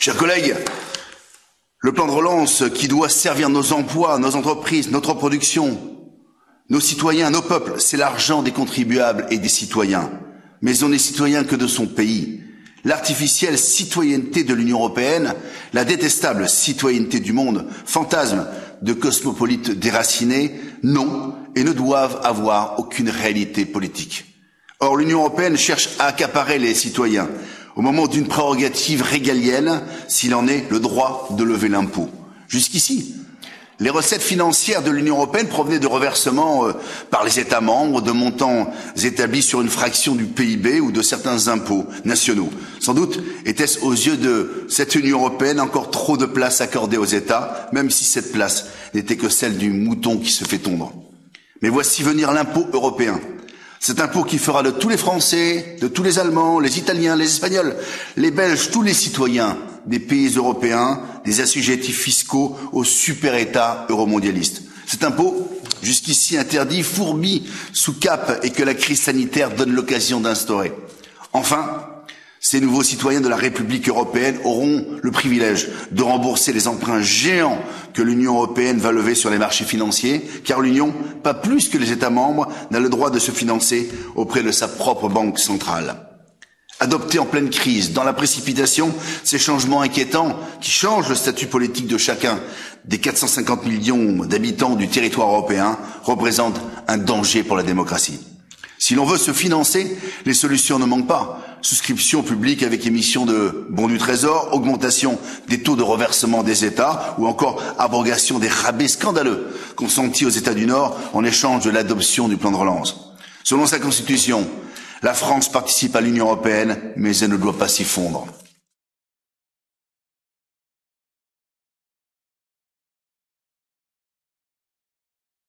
Chers collègues, le plan de relance qui doit servir nos emplois, nos entreprises, notre production, nos citoyens, nos peuples, c'est l'argent des contribuables et des citoyens. Mais on n'est citoyen que de son pays. L'artificielle citoyenneté de l'Union européenne, la détestable citoyenneté du monde, fantasme de cosmopolites déracinés, n'ont et ne doivent avoir aucune réalité politique. Or, l'Union européenne cherche à accaparer les citoyens au moment d'une prérogative régalienne, s'il en est le droit de lever l'impôt. Jusqu'ici, les recettes financières de l'Union européenne provenaient de reversements par les États membres de montants établis sur une fraction du PIB ou de certains impôts nationaux. Sans doute était-ce aux yeux de cette Union européenne encore trop de place accordée aux États, même si cette place n'était que celle du mouton qui se fait tondre. Mais voici venir l'impôt européen. Cet impôt qui fera de tous les Français, de tous les Allemands, les Italiens, les Espagnols, les Belges, tous les citoyens des pays européens, des assujettis fiscaux au super-État euromondialiste. Cet impôt, jusqu'ici interdit, fourbi sous cape et que la crise sanitaire donne l'occasion d'instaurer. Enfin, ces nouveaux citoyens de la République européenne auront le privilège de rembourser les emprunts géants que l'Union européenne va lever sur les marchés financiers, car l'Union, pas plus que les États membres, n'a le droit de se financer auprès de sa propre banque centrale. Adoptés en pleine crise, dans la précipitation, ces changements inquiétants qui changent le statut politique de chacun des 450 millions d'habitants du territoire européen représentent un danger pour la démocratie. Si l'on veut se financer, les solutions ne manquent pas. Souscription publique avec émission de bons du Trésor, augmentation des taux de reversement des États ou encore abrogation des rabais scandaleux consentis aux États du Nord en échange de l'adoption du plan de relance. Selon sa constitution, la France participe à l'Union européenne, mais elle ne doit pas s'y fondre.